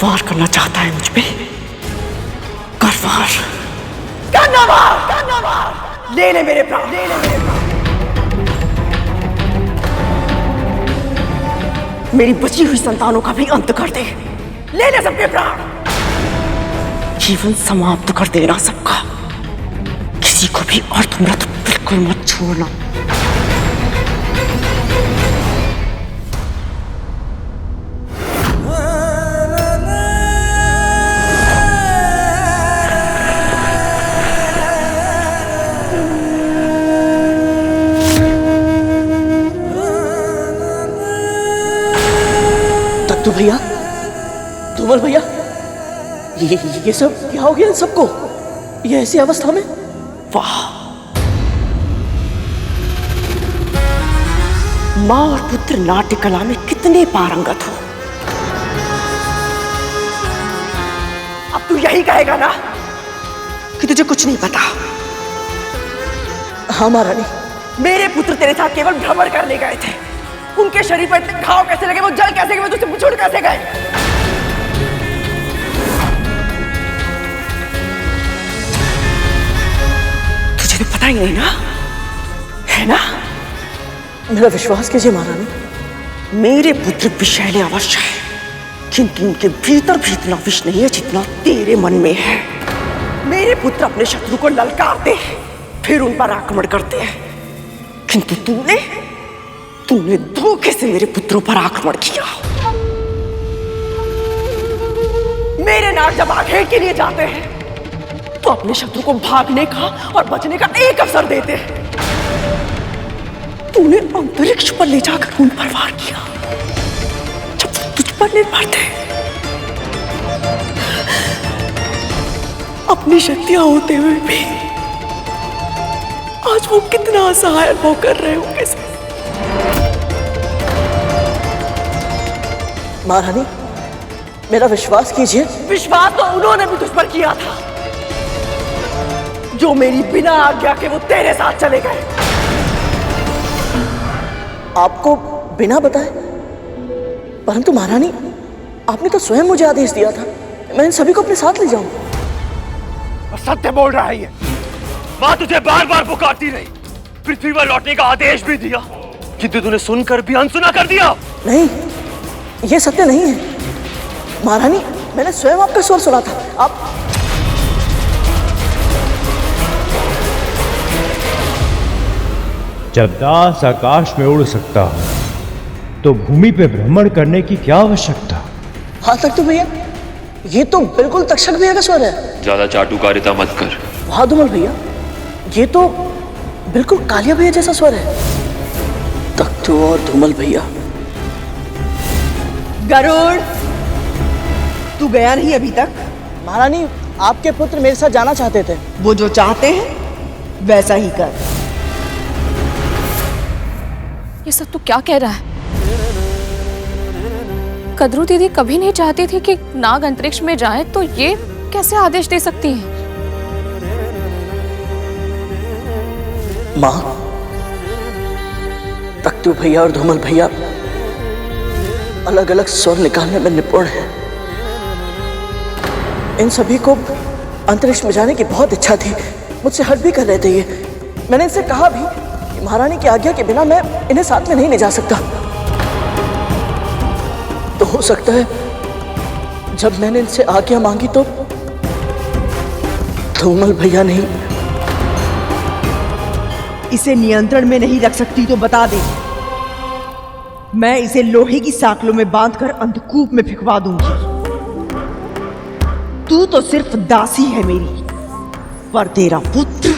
वार करना चाहता है मुझ पे? कर वार, करना वार, करना वार। ले ले मेरे प्राण, ले ले मेरे प्राण। मेरी बची हुई संतानों का भी अंत कर दे। ले ले सबके प्राण, जीवन समाप्त कर देना सबका। किसी को भी और तुमरा तो बिल्कुल मत छोड़ना। तत्तु भैया, धूमल भैया, ये सब क्या हो गया इन सबको? ये ऐसी अवस्था में? वाह, माँ और पुत्र नाट्य कला में कितने पारंगत हो। अब तू यही कहेगा ना कि तुझे कुछ नहीं पता? हाँ महारानी, मेरे पुत्र तेरे साथ केवल भ्रमण करने गए थे। उनके शरीर पर इतने घाव कैसे लगे, वो जल कैसे गए, तुझसे छूट कैसे गए? तुझे तो पता ही नहीं ना, है ना? मेरा विश्वास कीजिए महारानी, मेरे पुत्र विषैले अवश्य है, किंतु उनके भीतर भी इतना विष नहीं है जितना तेरे मन में है। मेरे पुत्र अपने शत्रु को ललकारते हैं, फिर उन पर आक्रमण करते हैं, किंतु तूने धोखे से मेरे पुत्रों पर आक्रमण किया। मेरे नाग जब आखेट के लिए जाते हैं तो अपने शत्रु को भागने का और बचने का एक अवसर देते हैं। तूने अंतरिक्ष पर ले जाकर उन पर वार किया जब तुझ पर निर्भर थे। अपनी शक्तियां होते हुए भी आज वो कितना असहाय अनुभव कर रहे होंगे। महारानी, मेरा विश्वास कीजिए। विश्वास तो उन्होंने भी तुझ पर किया था, जो मेरी बिना आज्ञा के वो तेरे साथ चले गए। आपको बिना बताए? परंतु महारानी, आपने तो स्वयं मुझे आदेश दिया था मैं इन सभी को अपने साथ ले जाऊं। और सत्य बोल रहा है ये। मां तुझे बार बार पुकारती रही, पृथ्वी पर लौटने का आदेश भी दिया, किंतु तूने सुनकर भी अनसुना कर दिया। नहीं, ये सत्य नहीं है महारानी, मैंने स्वयं आपका स्वर सुना था। आप जब दास आकाश में उड़ सकता हो तो भूमि पे भ्रमण करने की क्या आवश्यकता? हाँ तत्तु भैया, ये तो बिल्कुल तक्षक भैया का स्वर है। ज्यादा चाटुकारिता मत कर। वाह धूमल भैया, ये तो बिल्कुल कालिया भैया जैसा स्वर है। तत्तु और धूमल भैया। गरुड़, तू गया नहीं अभी तक? महारानी, आपके पुत्र मेरे साथ जाना चाहते थे। वो जो चाहते हैं वैसा ही कर। ये सब तू क्या कह रहा है? कद्रू दीदी कभी नहीं चाहती थी कि नाग अंतरिक्ष में जाए, तो ये कैसे आदेश दे सकती है? माँ, तख्तू भैया और धूमल भैया अलग अलग स्वर निकालने में निपुण हैं। इन सभी को अंतरिक्ष में जाने की बहुत इच्छा थी, मुझसे हट भी कर रहे थे ये। मैंने इनसे कहा भी कि महारानी की आज्ञा के बिना मैं इन्हें साथ में नहीं ले जा सकता। तो हो सकता है जब मैंने इनसे आज्ञा मांगी तो धूमल भैया नहीं। इसे नियंत्रण में नहीं रख सकती तो बता दे, मैं इसे लोहे की साकलों में बांधकर अंधकूप में फिकवा दूंगी। तू तो सिर्फ दासी है मेरी, पर तेरा पुत्र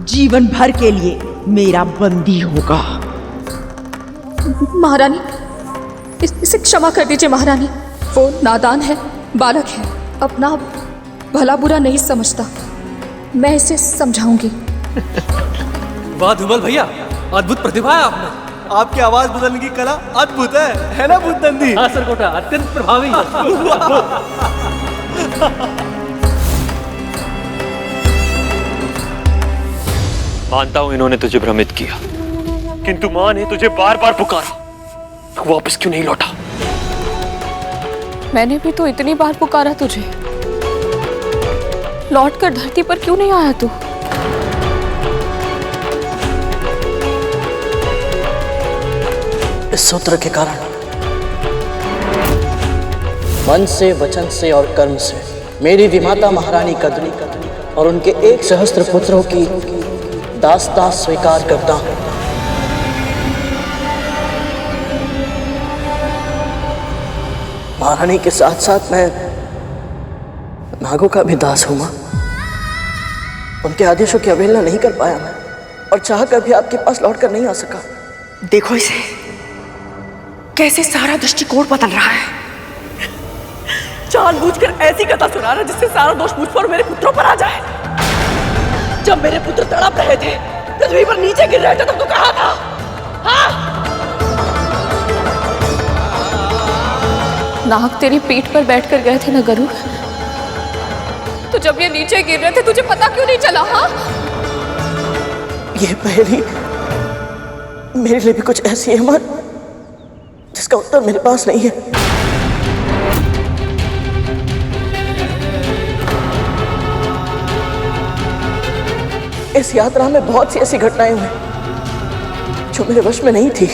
जीवन भर के लिए मेरा बंदी होगा। महारानी, इसे क्षमा कर दीजिए महारानी। वो नादान है, बालक है, अपना भला बुरा नहीं समझता। मैं इसे समझाऊंगी। वाह धूमल भैया, अद्भुत प्रतिभा है आपने। आपकी आवाज बदलने की कला अद्भुत है ना बुद्धंदी? हाँ सरकोटा, अत्यंत प्रभावी। मानता हूं इन्होंने तुझे भ्रमित किया, किंतु मां ने तुझे बार बार पुकारा, तू वापस क्यों नहीं लौटा? मैंने भी तो इतनी बार पुकारा तुझे, लौट कर धरती पर क्यों नहीं आया तू? इस सूत्र के कारण मन से, वचन से और कर्म से मेरी विमाता महारानी कदली और उनके 1 सहस्त्र पुत्रों की दास्तां स्वीकार करता हूं। महारानी के साथ साथ मैं नागों का भी दास हूं। मां, उनके आदेशों की अवहेलना नहीं कर पाया मैं, और चाह कर भी आपके पास लौट कर नहीं आ सका। देखो इसे, कैसे सारा दृष्टिकोण बदल रहा है। जानबूझकर ऐसी कथा सुना रहा है जिससे सारा दोष मुझ पर और मेरे पुत्रों पर आ जाए। जब मेरे पुत्र तड़प रहे थे, पृथ्वी पर नीचे गिर रहे थे, तब तो कहा था, हाँ? नाग तेरी पीठ पर बैठकर गए थे ना गरुड़, तो जब ये नीचे गिर रहे थे तुझे पता क्यों नहीं चला? हाँ, ये पहेली मेरे लिए भी कुछ ऐसी है मां, जिसका उत्तर मेरे पास नहीं है। इस यात्रा में बहुत सी ऐसी घटनाएं हुई जो मेरे वश में नहीं थी।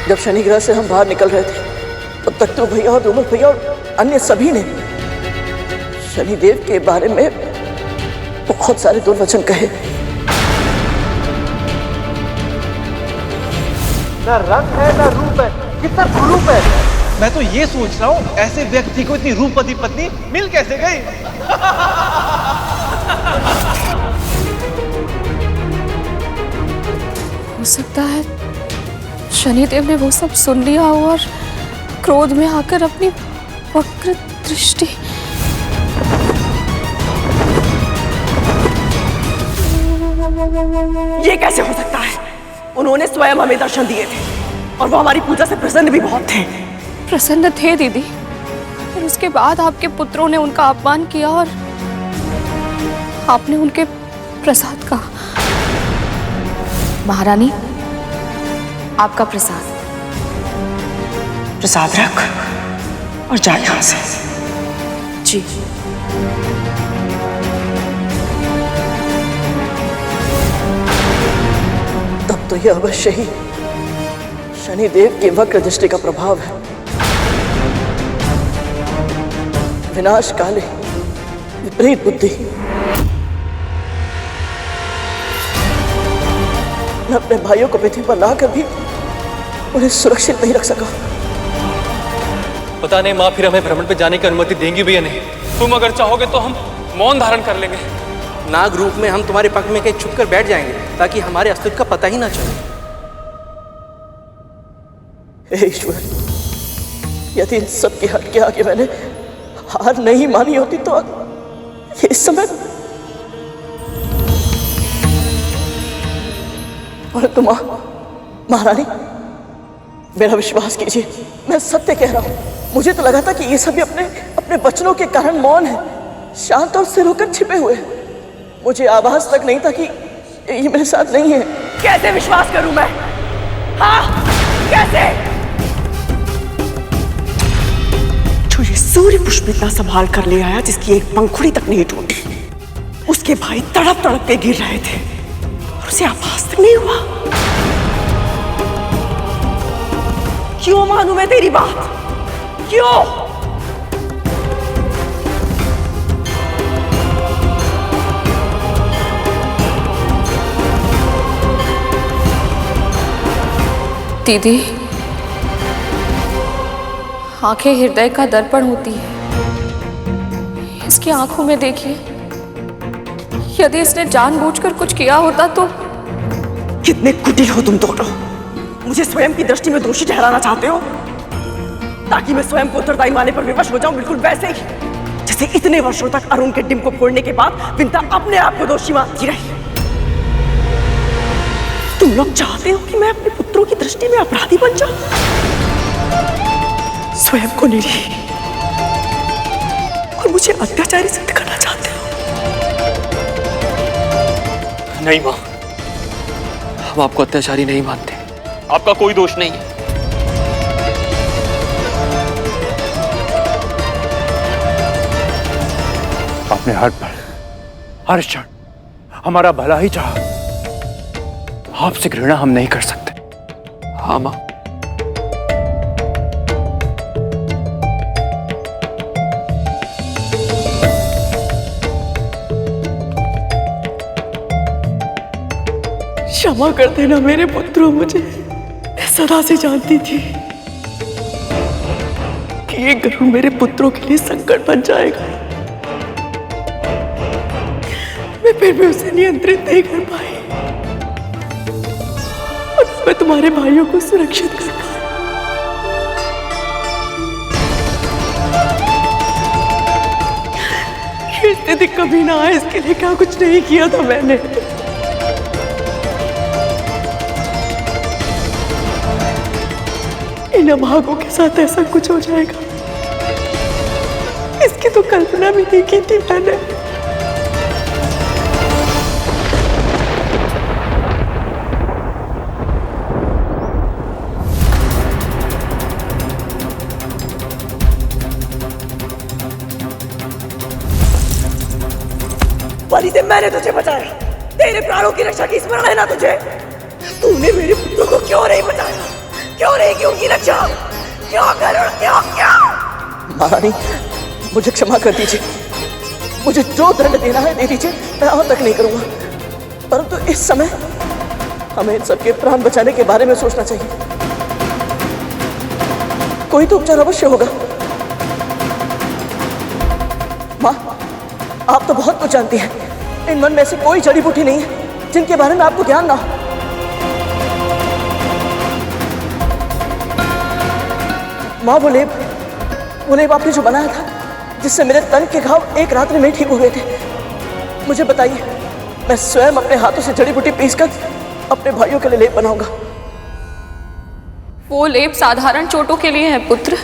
जब शनि ग्रह से हम बाहर निकल रहे थे, तो तख्तू भैया और रूमल भैया और अन्य सभी ने शनिदेव के बारे में बहुत सारे दुर्वचन कहे। ना रंग है ना रूप है, कितना कुरूप है। मैं तो ये सोच रहा हूँ, ऐसे व्यक्ति को इतनी रूपवती पत्नी मिल कैसे गई? हो सकता है शनिदेव ने वो सब सुन लिया और क्रोध में आकर अपनी वक्र दृष्टि। ये कैसे हो सकता है? उन्होंने स्वयं हमें दर्शन दिए थे और वो हमारी पूजा से प्रसन्न भी बहुत थे। प्रसन्न थे दीदी, फिर उसके बाद आपके पुत्रों ने उनका अपमान किया और आपने उनके प्रसाद कहा। महारानी, आपका प्रसाद। प्रसाद रख और जा यहां से। जी। तब तो यह अवश्य ही शनिदेव की वक्र दृष्टि का प्रभाव है। विनाश काले विपरीत बुद्धि। मैं अपने भाइयों को पृथ्वी पर लाकर भी उन्हें सुरक्षित नहीं रख सका। पता नहीं माँ फिर हमें भ्रमण पे जाने की अनुमति देंगी भी या नहीं। तुम अगर चाहोगे तो हम मौन धारण कर लेंगे। नाग रूप में हम तुम्हारे पक्ष में कहीं छुप कर बैठ जाएंगे ताकि हमारे अस्तित्व का पता ही ना चले। हे ईश्वर, यदि इन सब की हट के आगे मैंने हार नहीं मानी होती तो ये इस समय। परंतु महारानी, मेरा विश्वास कीजिए, मैं सत्य कह रहा हूं। मुझे तो लगा था कि ये सभी अपने वचनों के कारण मौन है, शांत और सिर होकर छिपे हुए। मुझे आभास तक नहीं था कि ये मेरे साथ नहीं है। कैसे विश्वास करूं मैं? हाँ, कैसे? जो ये सूर्य पुष्प इतना संभाल कर ले आया जिसकी एक पंखुड़ी तक नहीं टूटी, उसके भाई तड़प तड़प के गिर रहे थे और उसे आभास तक नहीं हुआ। क्यों मानूं मैं तेरी बात? क्यों? दीदी, आंखें हृदय का दर्पण होती है। इसकी आंखों में देखिए, यदि इसने जानबूझकर कुछ किया होता तो। कितने कुटिल हो तुम दोनों। मुझे स्वयं की दृष्टि में दोषी ठहराना चाहते हो ताकि मैं स्वयं को उत्तरदायी मानने पर विवश हो जाऊं, बिल्कुल वैसे ही जैसे इतने वर्षों तक अरुण के डिम को फोड़ने के बाद विंता अपने आप को दोषी मानती रही। तुम लोग चाहते हो कि मैं अपने पुत्रों की दृष्टि में अपराधी बन जाऊं, स्वयं को निरीह और मुझे अत्याचारी सिद्ध करना चाहते हो। नहीं माँ, हम आपको अत्याचारी नहीं मानते। आपका कोई दोष नहीं है। आपने हर पल, हर क्षण हमारा भला ही चाहा। आपसे घृणा हम नहीं कर सकते। हाँ माँ, क्षमा कर देना मेरे पुत्रों, मुझे मैं सदा से जानती थी कि ये गरुड़ मेरे पुत्रों के लिए संकट बन जाएगा। मैं फिर भी उसे नियंत्रित नहीं कर पाई और मैं तुम्हारे भाइयों को सुरक्षित कर पाई। ये स्थिति कभी ना आए इसके लिए क्या कुछ नहीं किया था मैंने। इन अभागों के साथ ऐसा कुछ हो जाएगा इसकी तो कल्पना भी नहीं की थी मैंने। वाली से मैंने तुझे बचाया, तेरे प्राणों की रक्षा की स्मरण है ना तुझे? तूने मेरे पुत्रों को क्यों नहीं बचाया? क्यों नहीं की उनकी रक्षा? क्यों करो? क्यों? महारानी, मुझे क्षमा कर दीजिए। मुझे जो दंड देना है दे दीजिए, मैं और तक नहीं करूंगा। परंतु इस समय हमें इन सबके प्राण बचाने के बारे में सोचना चाहिए। कोई तो उपचार अवश्य होगा। माँ, आप तो बहुत कुछ जानती हैं। इन मन में ऐसी कोई जड़ी बूटी नहीं है जिनके बारे में आपको ज्ञान ना हो। माँ, वो लेप आपने जो बनाया था जिससे मेरे तन के घाव एक रात्रि में ठीक हो गए थे, मुझे बताइए, मैं स्वयं अपने हाथों से जड़ी बूटी पीसकर अपने भाइयों के लिए लेप बनाऊंगा। वो लेप साधारण चोटों के लिए है पुत्र,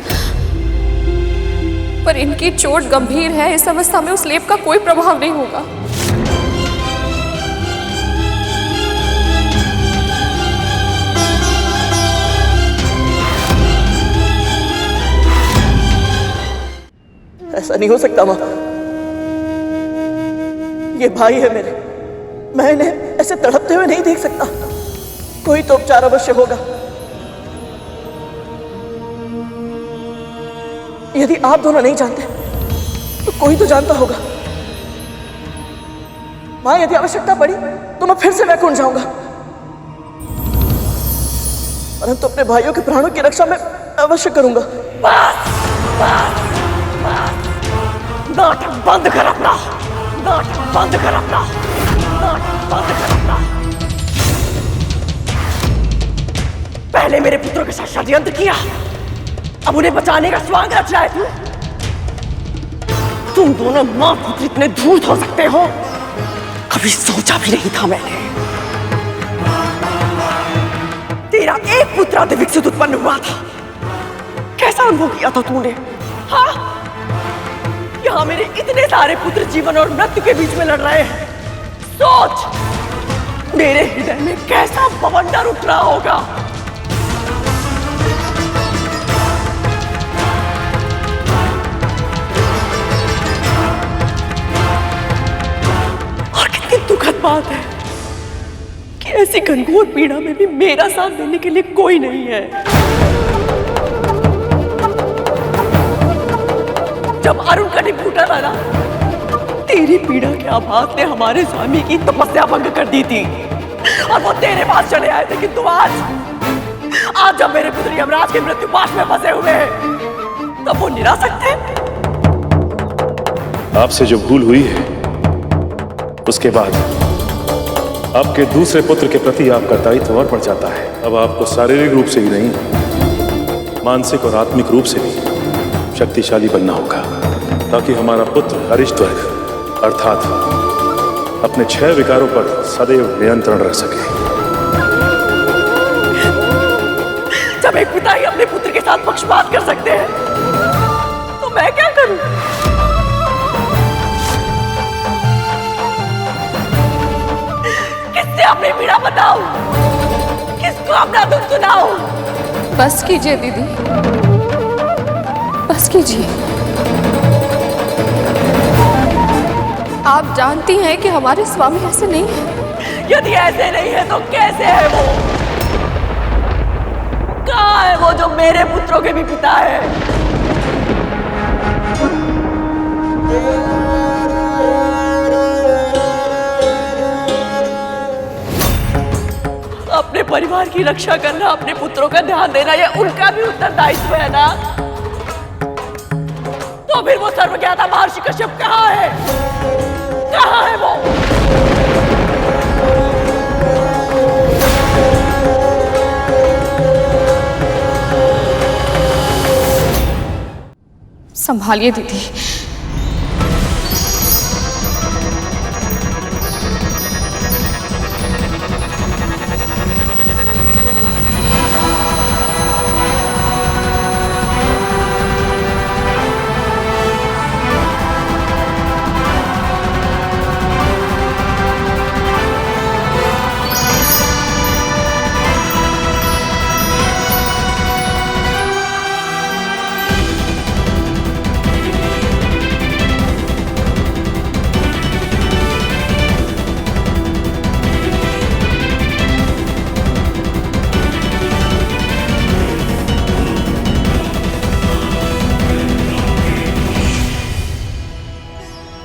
पर इनकी चोट गंभीर है। इस अवस्था में उस लेप का कोई प्रभाव नहीं होगा। ऐसा नहीं हो सकता माँ, ये भाई है मेरे, मैं इन्हें ऐसे तड़पते हुए नहीं देख सकता। कोई तो उपचार अवश्य होगा। यदि आप दोनों नहीं जानते तो कोई तो जानता होगा। माँ, यदि आवश्यकता पड़ी तो मैं फिर से वैकुंठ जाऊंगा, परंतु अपने भाइयों के प्राणों की रक्षा मैं अवश्य करूंगा। नाटक बंद कर अपना, नाटक बंद कर अपना, नाटक बंद कर अपना। पहले मेरे पुत्रों के साथ षड्यंत्र किया, अब उन्हें बचाने का स्वांग रच रहा है तू। तुम दोनों मां पुत्र इतने धूर्त हो सकते हो, कभी सोचा भी नहीं था मैंने। तेरा एक पुत्र आदि विकसित उत्पन्न हुआ था, कैसा अनुभव किया था तूने? हाँ, यहाँ मेरे इतने सारे पुत्र जीवन और मृत्यु के बीच में लड़ रहे हैं। सोच, मेरे हृदय में कैसा बवंडर उठ रहा होगा। और कितनी दुखद बात है कि ऐसी घनघोर पीड़ा में भी मेरा साथ देने के लिए कोई नहीं है। जब अरुण कटी फूटा था ना, तेरी पीड़ा के आभास ने हमारे स्वामी की तपस्या भंग कर दी थी और वो तेरे पास चले आए थे। किंतु आज जब मेरे पुत्र यमराज के मृत्यु पाश में फंसे हुए हैं, तब वो निरासक्त थे। आपसे जो भूल हुई है उसके बाद आपके दूसरे पुत्र के प्रति आपका दायित्व और बढ़ जाता है। अब आपको शारीरिक रूप से ही नहीं, मानसिक और आत्मिक रूप से भी शक्तिशाली बनना होगा, ताकि हमारा पुत्र अरिष्टवर्ग अर्थात अपने 6 विकारों पर सदैव नियंत्रण रख सके। जब एक पिता ही अपने पुत्र के साथ पक्षपात कर सकते हैं, तो मैं क्या करूं? किससे अपनी पीड़ा बताऊं? किसको अपना दुख सुनाऊं? बताओ। बस कीजिए दीदी, बस कीजिए। आप जानती हैं कि हमारे स्वामी ऐसे नहीं है। यदि ऐसे नहीं है तो कैसे है वो? कहाँ है वो जो मेरे पुत्रों के भी पिता है? अपने परिवार की रक्षा करना, अपने पुत्रों का ध्यान देना, ये उनका भी उत्तरदायित्व है ना? तो फिर वो सर्वज्ञाता महर्षि कश्यप कहाँ है? कहाँ है वो? संभालिए दीदी।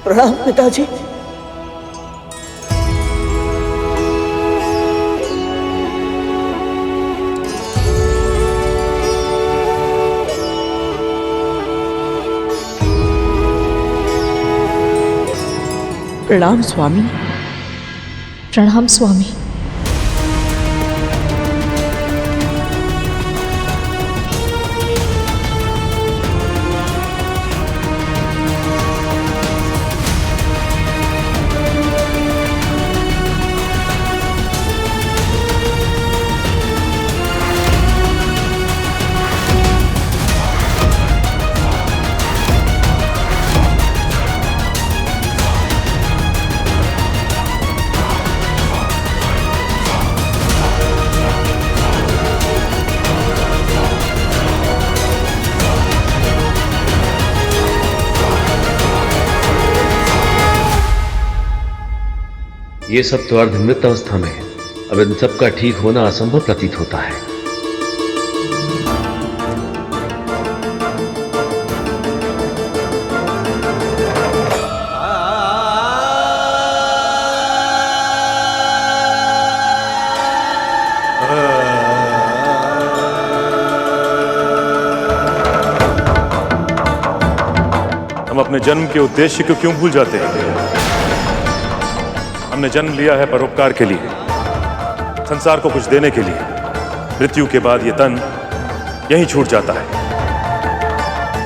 प्रणाम पिताजी। प्रणाम स्वामी। प्रणाम स्वामी। ये सब तो अर्धमृत अवस्था में है। अब इन सबका ठीक होना असंभव प्रतीत होता है। हम अपने जन्म के उद्देश्य को क्यों भूल जाते हैं? हमने जन्म लिया है परोपकार के लिए, संसार को कुछ देने के लिए। मृत्यु के बाद ये तन यहीं छूट जाता है।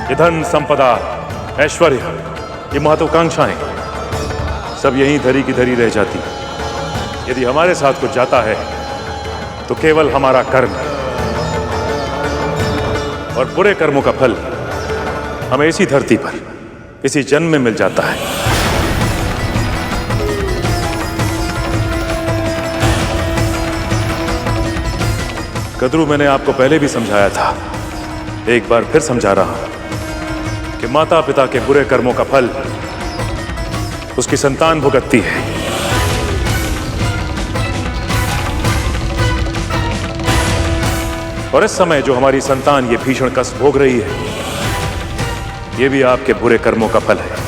ये धन, संपदा, ऐश्वर्य, ये महत्वाकांक्षाएं सब यहीं धरी की धरी रह जाती है। यदि हमारे साथ कुछ जाता है तो केवल हमारा कर्म, और बुरे कर्मों का फल हमें इसी धरती पर, इसी जन्म में मिल जाता है। कद्रू, मैंने आपको पहले भी समझाया था, एक बार फिर समझा रहा हूं कि माता पिता के बुरे कर्मों का फल उसकी संतान भुगतती है। और इस समय जो हमारी संतान ये भीषण कष्ट भोग रही है, ये भी आपके बुरे कर्मों का फल है।